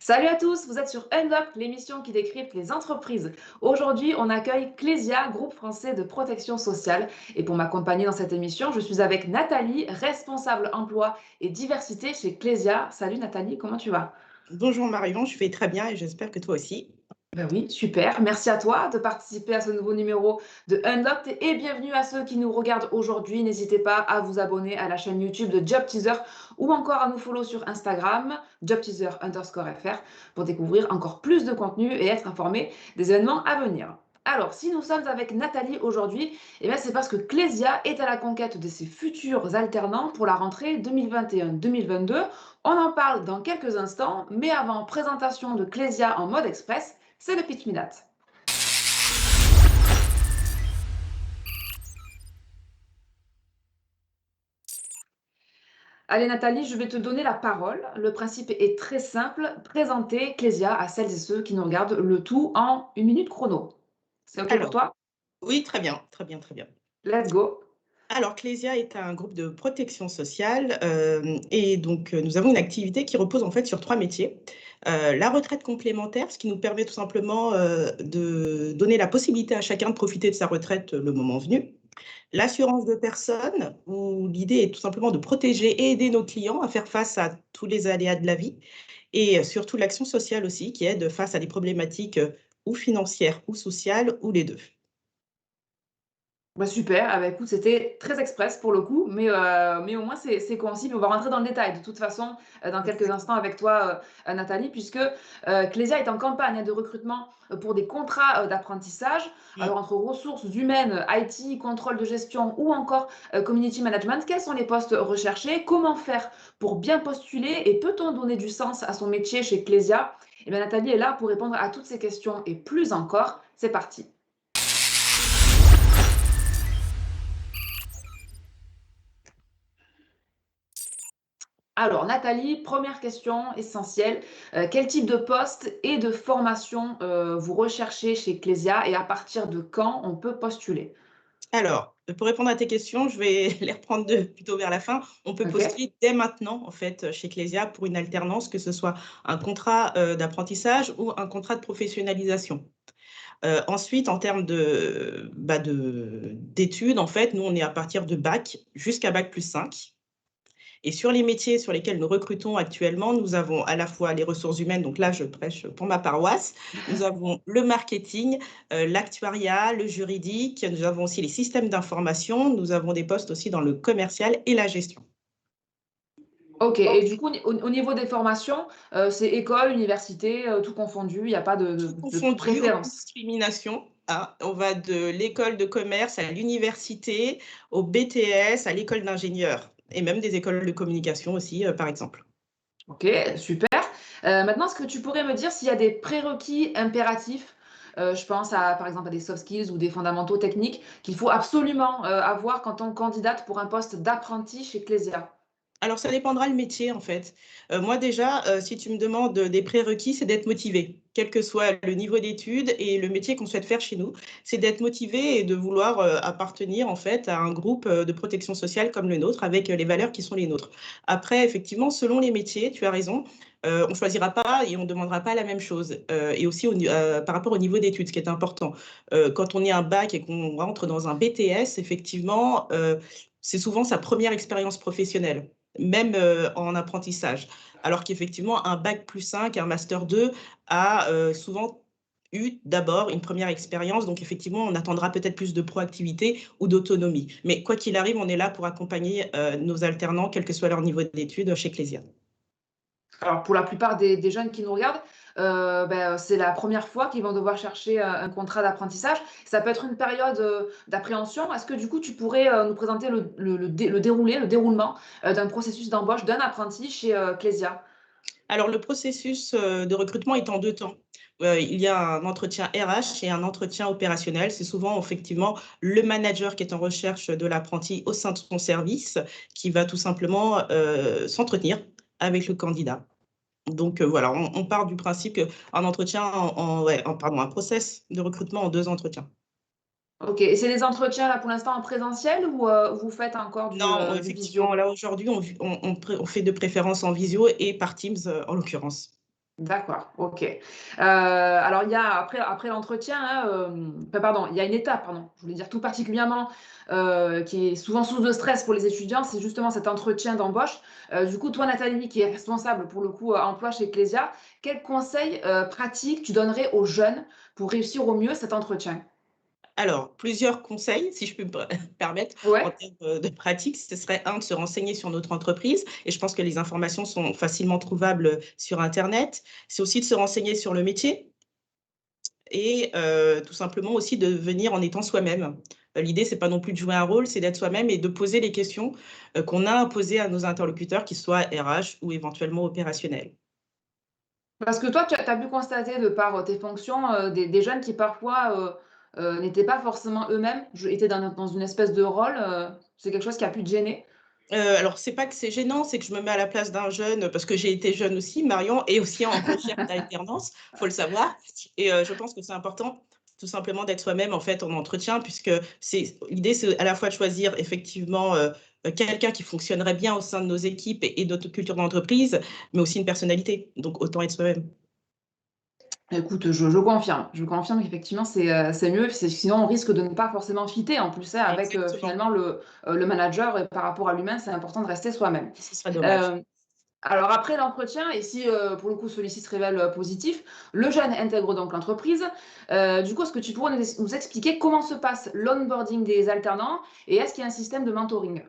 Salut à tous, vous êtes sur Unlock, l'émission qui décrypte les entreprises. Aujourd'hui, on accueille Clésia, groupe français de protection sociale. Et pour m'accompagner dans cette émission, je suis avec Nathalie, responsable emploi et diversité chez Clésia. Salut Nathalie, comment tu vas? Bonjour Marion, je vais très bien et j'espère que toi aussi. Ben oui, super. Merci à toi de participer à ce nouveau numéro de Unlocked et bienvenue à ceux qui nous regardent aujourd'hui. N'hésitez pas à vous abonner à la chaîne YouTube de Job Teaser ou encore à nous follow sur Instagram, jobteaser_fr, pour découvrir encore plus de contenu et être informé des événements à venir. Alors, si nous sommes avec Nathalie aujourd'hui, c'est parce que Clésia est à la conquête de ses futurs alternants pour la rentrée 2021-2022. On en parle dans quelques instants, mais avant, présentation de Clésia en mode express. C'est le pitch minute. Allez Nathalie, je vais te donner la parole. Le principe est très simple. Présenter Clésia à celles et ceux qui nous regardent, le tout en 1 minute chrono. C'est OK pour Alors, toi? oui, très bien, très bien, très bien. Let's go. Alors, Clésia est un groupe de protection sociale et donc nous avons une activité qui repose en fait sur trois métiers. La retraite complémentaire, ce qui nous permet tout simplement de donner la possibilité à chacun de profiter de sa retraite le moment venu. L'assurance de personnes, où l'idée est tout simplement de protéger et aider nos clients à faire face à tous les aléas de la vie. Et surtout l'action sociale aussi, qui aide face à des problématiques ou financières ou sociales, ou les deux. Bah, super, ah bah, écoute, c'était très express pour le coup, mais au moins c'est concis. Puis on va rentrer dans le détail de toute façon, dans quelques instants avec toi, Nathalie, puisque, Clésia est en campagne, hein, de recrutement, pour des contrats, d'apprentissage. Alors Mm. entre ressources humaines, IT, contrôle de gestion ou encore, community management, quels sont les postes recherchés? Comment faire pour bien postuler et peut-on donner du sens à son métier chez Clésia? Eh bien Nathalie est là pour répondre à toutes ces questions et plus encore. C'est parti. Alors Nathalie, première question essentielle, quel type de poste et de formation, vous recherchez chez Clésia et à partir de quand on peut postuler? Alors, pour répondre à tes questions, je vais les reprendre plutôt vers la fin. On peut OK? postuler dès maintenant, en fait, chez Clésia pour une alternance, que ce soit un contrat d'apprentissage ou un contrat de professionnalisation. Ensuite, en termes d'études, en fait, nous, on est à partir de bac jusqu'à bac plus 5. Et sur les métiers sur lesquels nous recrutons actuellement, nous avons à la fois les ressources humaines, donc là, je prêche pour ma paroisse. Nous avons le marketing, l'actuariat, le juridique. Nous avons aussi les systèmes d'information. Nous avons des postes aussi dans le commercial et la gestion. OK et du coup, au niveau des formations, c'est école, université, tout confondu, il n'y a pas de Tout de de confondu, aucune préférence? discrimination, hein. On va de l'école de commerce à l'université, au BTS, à l'école d'ingénieur et même des écoles de communication aussi, par exemple. OK, super. Maintenant, est-ce que tu pourrais me dire s'il y a des prérequis impératifs? Je pense à, par exemple, à des soft skills ou des fondamentaux techniques qu'il faut absolument, avoir quand on candidate pour un poste d'apprenti chez Clésia? Alors ça dépendra le métier en fait. Moi déjà, si tu me demandes, des prérequis, c'est d'être motivé. Quel que soit le niveau d'études et le métier qu'on souhaite faire chez nous, c'est d'être motivé et de vouloir, appartenir en fait à un groupe, de protection sociale comme le nôtre avec, les valeurs qui sont les nôtres. Après effectivement, selon les métiers, tu as raison, on choisira pas et on demandera pas la même chose, et aussi par rapport au niveau d'études, ce qui est important. Quand on est un bac et qu'on rentre dans un BTS, effectivement, c'est souvent sa première expérience professionnelle même, en apprentissage. Alors qu'effectivement, un bac plus 5, un master 2 a, souvent eu d'abord une première expérience. Donc effectivement, on attendra peut-être plus de proactivité ou d'autonomie. Mais quoi qu'il arrive, on est là pour accompagner, nos alternants, quel que soit leur niveau d'études, chez Clésia. Alors pour la plupart des jeunes qui nous regardent, c'est la première fois qu'ils vont devoir chercher, un contrat d'apprentissage. Ça peut être une période, d'appréhension. Est-ce que du coup tu pourrais, nous présenter le déroulement, d'un processus d'embauche d'un apprenti chez, Clésia? Alors le processus, de recrutement est en 2 temps. Il y a un entretien RH et un entretien opérationnel. C'est souvent effectivement le manager qui est en recherche de l'apprenti au sein de son service, qui va tout simplement, s'entretenir avec le candidat. Donc, voilà, on part du principe qu'un entretien un process de recrutement en 2 entretiens. OK et c'est des entretiens là pour l'instant en présentiel ou, vous faites encore Non, du effectivement, visio? là aujourd'hui on fait de préférence en visio et par Teams, en l'occurrence. D'accord, OK. Alors il y a après l'entretien, hein, enfin pardon, il y a une étape, pardon, je voulais dire tout particulièrement, qui est souvent source de stress pour les étudiants, c'est justement cet entretien d'embauche. Du coup, toi Nathalie, qui est responsable pour le coup, emploi chez Ecclesia, quels conseils, pratiques tu donnerais aux jeunes pour réussir au mieux cet entretien? Alors, plusieurs conseils, si je peux me permettre, en Ouais? termes, de pratique, ce serait un de se renseigner sur notre entreprise et je pense que les informations sont facilement trouvables, sur internet. C'est aussi de se renseigner sur le métier et tout simplement aussi de venir en étant soi-même. L'idée, c'est pas non plus de jouer un rôle, c'est d'être soi-même et de poser les questions, qu'on a à poser à nos interlocuteurs, qu'ils soient RH ou éventuellement opérationnels. Parce que toi, tu as pu constater de par, tes fonctions, des jeunes qui parfois, n'étaient pas forcément eux-mêmes, étaient dans une espèce de rôle, c'est quelque chose qui a pu te gêner? Alors c'est pas que c'est gênant, c'est que je me mets à la place d'un jeune, parce que j'ai été jeune aussi, Marion, et aussi en recherche d'alternance, faut le savoir et je pense que c'est important, tout simplement d'être soi-même, en fait, en entretien puisque l'idée, c'est à la fois de choisir effectivement, quelqu'un qui fonctionnerait bien au sein de nos équipes et notre culture d'entreprise, mais aussi une personnalité, donc autant être soi-même. Écoute, je confirme. Je confirme qu'effectivement c'est mieux, sinon on risque de ne pas forcément fitter en plus, hein, avec, Exactement, finalement le manager et par rapport à l'humain, c'est important de rester soi-même. ce serait dommage. Hem, alors après l'entretien et si, pour le coup celui-ci se révèle, positif, le jeune intègre donc l'entreprise. Du coup, est-ce que tu pourrais nous expliquer comment se passe l'onboarding des alternants et est-ce qu'il y a un système de mentoring?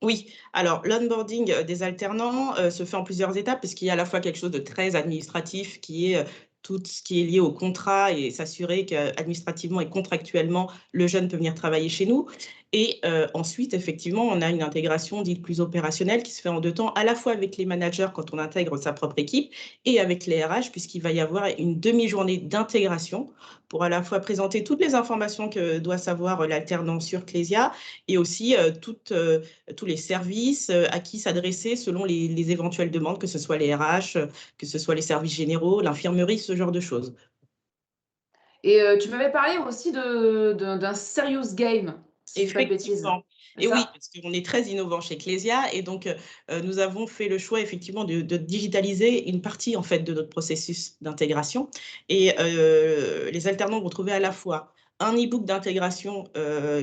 Oui, alors l'onboarding, des alternants, se fait en plusieurs étapes puisqu'il y a à la fois quelque chose de très administratif qui est, tout ce qui est lié au contrat et s'assurer qu'administrativement et contractuellement, le jeune peut venir travailler chez nous et ensuite effectivement, on a une intégration dite plus opérationnelle qui se fait en 2 temps, à la fois avec les managers quand on intègre sa propre équipe et avec les RH puisqu'il va y avoir une demi-journée d'intégration pour à la fois présenter toutes les informations que doit savoir, l'alternant sur Clésia et aussi, tous les services, à qui s'adresser selon les éventuelles demandes, que ce soit les RH, que ce soit les services généraux, l'infirmerie, ce genre de choses. Et tu m'avais parlé aussi d'un serious game, si je dis pas de bêtises, Effectivement c'est et oui, ça? parce qu'on est très innovant chez Clésia et donc nous avons fait le choix effectivement de digitaliser une partie en fait de notre processus d'intégration et les alternants vont trouver à la fois un e-book d'intégration,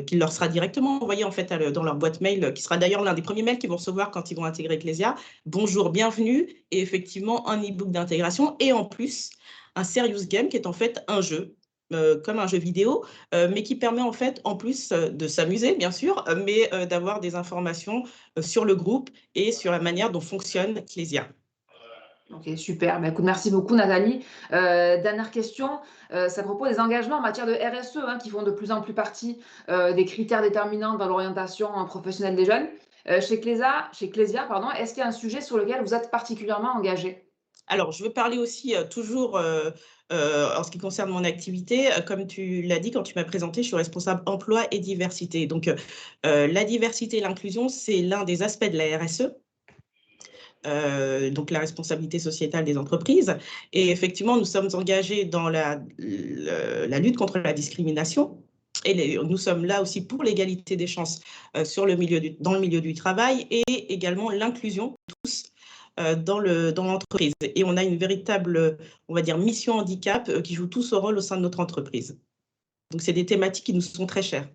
qui leur sera directement envoyé en fait dans leur boîte mail, qui sera d'ailleurs l'un des premiers mails qu'ils vont recevoir quand ils vont intégrer Clésia. «Bonjour, bienvenue» et effectivement un e-book d'intégration et en plus un serious game qui est en fait un jeu, comme un jeu vidéo mais qui permet en fait, en plus, de s'amuser bien sûr, mais d'avoir des informations, sur le groupe et sur la manière dont fonctionne Clésia. OK, super. Bah, écoute, merci beaucoup Nathalie. Dernière question, c'est à propos des engagements en matière de RSE, hein, qui font de plus en plus partie, des critères déterminants dans l'orientation, professionnelle des jeunes. Chez Clésia, pardon, est-ce qu'il y a un sujet sur lequel vous êtes particulièrement engagés? Alors je veux parler aussi, toujours, en ce qui concerne mon activité, comme tu l'as dit quand tu m'as présentée, je suis responsable emploi et diversité. Donc la diversité et l'inclusion, c'est l'un des aspects de la RSE, donc la responsabilité sociétale des entreprises et effectivement, nous sommes engagés dans la lutte contre la discrimination et nous sommes là aussi pour l'égalité des chances, dans le milieu du travail et également l'inclusion de tous, dans l'entreprise et on a une véritable, on va dire mission handicap, qui joue tout ce rôle au sein de notre entreprise. Donc c'est des thématiques qui nous sont très chères.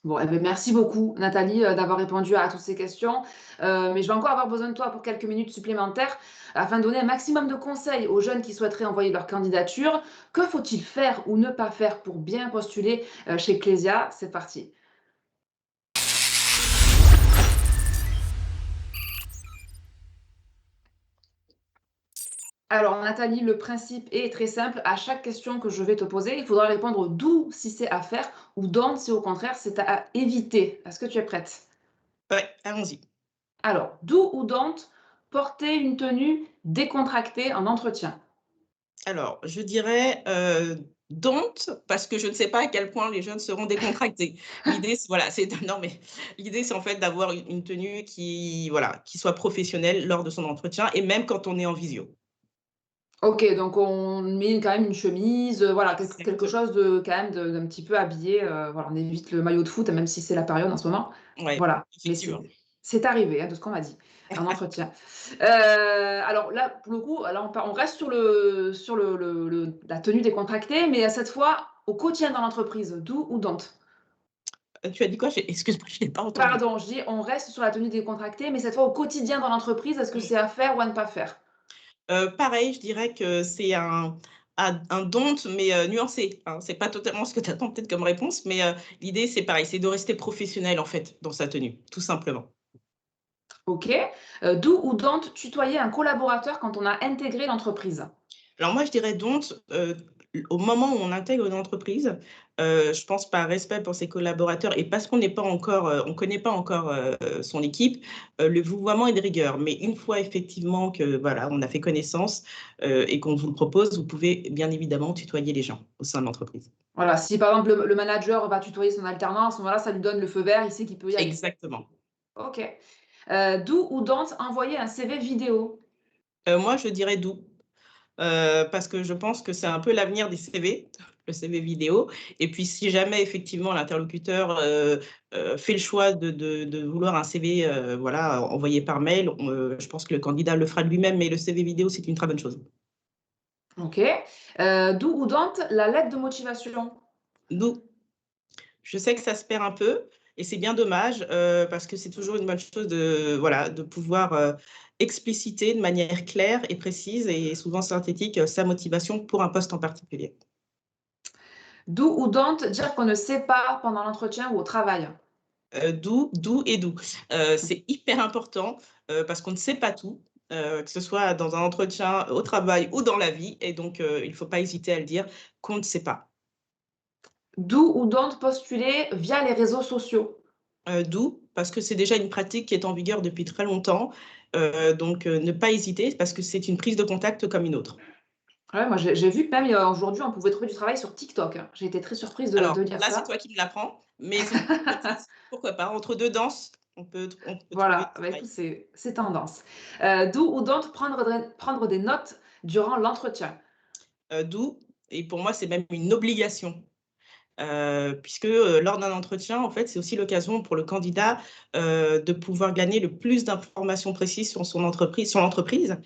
Bon, eh beh, merci beaucoup Nathalie, d'avoir répondu à toutes ces questions. Mais je vais encore avoir besoin de toi pour quelques minutes supplémentaires afin de donner un maximum de conseils aux jeunes qui souhaiteraient envoyer leur candidature. Que faut-il faire ou ne pas faire pour bien postuler, chez Clésia? C'est parti. Alors Nathalie, le principe est très simple. À chaque question que je vais te poser, il faudra répondre «do» si c'est à faire ou «don't» si au contraire c'est à éviter. Est-ce que tu es prête? Ouais, allons-y. Alors, do ou don't, porter une tenue décontractée en entretien. Alors, je dirais, don't, parce que je ne sais pas à quel point les jeunes seront décontractés. L'idée, c'est voilà, c'est non, mais l'idée, c'est en fait d'avoir une tenue qui, voilà, qui soit professionnelle lors de son entretien et même quand on est en visio. OK, donc on met quand même une chemise, voilà, quelque Exactement. chose de quand même d'un petit peu habillé, voilà, on évite le maillot de foot, même si c'est la période en ce moment. Ouais, Voilà, mais c'est effectivement. C'est arrivé, hein, de ce qu'on m'a dit, en entretien. Alors là, pour le coup, là, on reste sur la tenue décontractée, mais cette fois, au quotidien dans l'entreprise, do ou don't? Tu as dit quoi? Excuse-moi, je n'ai pas entendu. Pardon, je dis on reste sur la tenue décontractée, mais cette fois au quotidien dans l'entreprise, est-ce que Mmh. c'est à faire ou à ne pas faire? Pareil, je dirais que c'est un don't, mais nuancé, hein. C'est pas totalement ce que tu attends peut-être comme réponse, mais l'idée, c'est pareil, c'est de rester professionnel, en fait, dans sa tenue, tout simplement. OK. Do ou don't tutoyer un collaborateur quand on a intégré l'entreprise? Alors moi, je dirais don't, au moment où on intègre une entreprise, je pense par respect pour ses collaborateurs et parce qu'on n'est pas encore, on connaît pas encore, son équipe, le vouvoiement est de rigueur. Mais une fois effectivement que voilà, on a fait connaissance, et qu'on vous le propose, vous pouvez bien évidemment tutoyer les gens au sein de l'entreprise. Voilà, si par exemple le manager va tutoyer son alternant, à ce moment-là, ça lui donne le feu vert, il sait qu'il peut y aller. Exactement. OK. Do ou don't envoyer un CV vidéo? Moi, je dirais do. Parce que je pense que c'est un peu l'avenir des CV, le CV vidéo et puis si jamais effectivement l'interlocuteur, fait le choix de vouloir un CV, voilà, envoyé par mail, je pense que le candidat le fera de lui-même, mais le CV vidéo, c'est une très bonne chose. OK. Do ou don't la lettre de motivation? D'où je sais que ça se perd un peu et c'est bien dommage, parce que c'est toujours une bonne chose de voilà, de pouvoir, expliciter de manière claire et précise et souvent synthétique, sa motivation pour un poste en particulier. Do ou don't dire qu'on ne sait pas pendant l'entretien ou au travail? D'où et d'où. C'est hyper important, parce qu'on ne sait pas tout, que ce soit dans un entretien, au travail ou dans la vie et donc il ne faut pas hésiter à le dire qu'on ne sait pas. Do ou don't postuler via les réseaux sociaux? D'où parce que c'est déjà une pratique qui est en vigueur depuis très longtemps, donc ne pas hésiter parce que c'est une prise de contact comme une autre. Ouais, moi j'ai vu que même, aujourd'hui, on pouvait trouver du travail sur TikTok, hein. J'ai été très surprise de Alors lire là, c'est ça. toi qui me l'apprends, mais effectivement, pourquoi pas? Entre 2 danses, on peut trouver Voilà, du bah, écoute, travail. c'est tendance. Do ou don't prendre des notes durant l'entretien? D'où et pour moi, c'est même une obligation. Puisque, lors d'un entretien, en fait, c'est aussi l'occasion pour le candidat, de pouvoir gagner le plus d'informations précises sur son entreprise sur l'entreprise,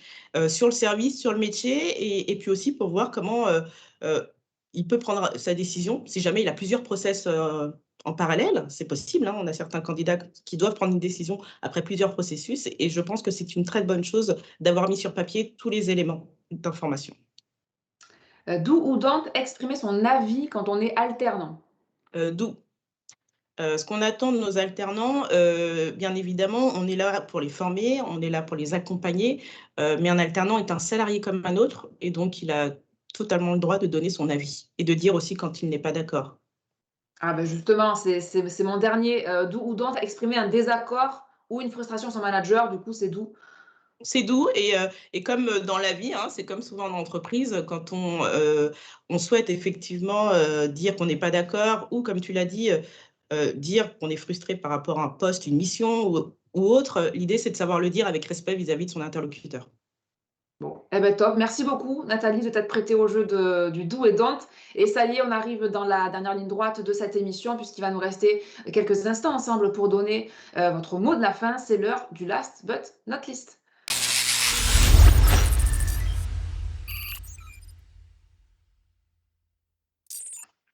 sur le service, sur le métier et puis aussi pour voir comment, heu, il peut prendre sa décision si jamais il a plusieurs process, en parallèle. C'est possible, hein, on a certains candidats qui doivent prendre une décision après plusieurs processus et je pense que c'est une très bonne chose d'avoir mis sur papier tous les éléments d'information. Do ou don't exprimer son avis quand on est alternant? D'où ce qu'on attend de nos alternants, bien évidemment, on est là pour les former, on est là pour les accompagner, mais un alternant est un salarié comme un autre et donc il a totalement le droit de donner son avis et de dire aussi quand il n'est pas d'accord. Ah ben justement, c'est mon dernier, do ou don't exprimer un désaccord ou une frustration sur son manager, du coup, c'est do. C'est doux et comme, dans la vie, hein, c'est comme souvent en entreprise, quand on souhaite effectivement, dire qu'on n'est pas d'accord ou comme tu l'as dit, dire qu'on est frustré par rapport à un poste, une mission ou autre, l'idée c'est de savoir le dire avec respect vis-à-vis de son interlocuteur. Bon, eh ben top. Merci beaucoup Nathalie de t'être prêtée au jeu du do et don't. Et ça y est, on arrive dans la dernière ligne droite de cette émission puisqu'il va nous rester quelques instants ensemble pour donner votre mot de la fin. C'est l'heure du last but not least.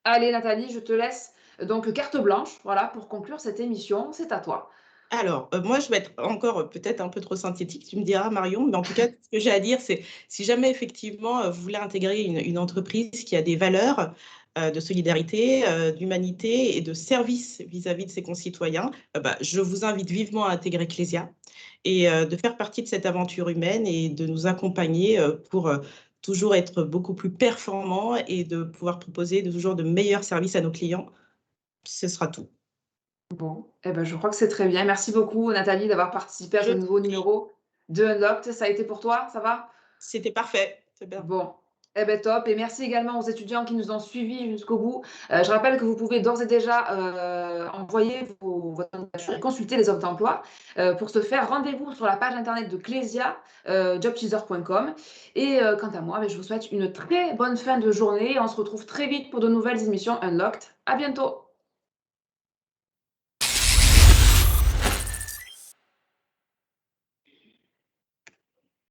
Allez Nathalie, je te laisse donc carte blanche, voilà, pour conclure cette émission. C'est à toi. Alors, moi, je vais être encore, peut-être un peu trop synthétique, tu me diras Marion, mais en tout cas, ce que j'ai à dire, c'est si jamais effectivement, vous voulez intégrer une entreprise qui a des valeurs, de solidarité, d'humanité et de service vis-à-vis de ses concitoyens, bah, je vous invite vivement à intégrer Clésia et de faire partie de cette aventure humaine et de nous accompagner, pour, toujours être beaucoup plus performants et de pouvoir proposer toujours de meilleurs services à nos clients. Ce sera tout. Bon, eh ben, je crois que c'est très bien. Merci beaucoup Nathalie d'avoir participé à Je ce t'en nouveau prie, numéro de Unlocked. Ça a été pour toi, ça va? c'était parfait. C'est bien. Bon, eh ben top et merci également aux étudiants qui nous ont suivis jusqu'au bout. Je rappelle que vous pouvez d'ores et déjà, envoyer votre candidature et consulter les offres d'emploi. Pour ce faire, rendez-vous sur la page internet de Clésia, jobteaser.com et quant à moi, beh, je vous souhaite une très bonne fin de journée et on se retrouve très vite pour de nouvelles émissions Unlocked. À bientôt.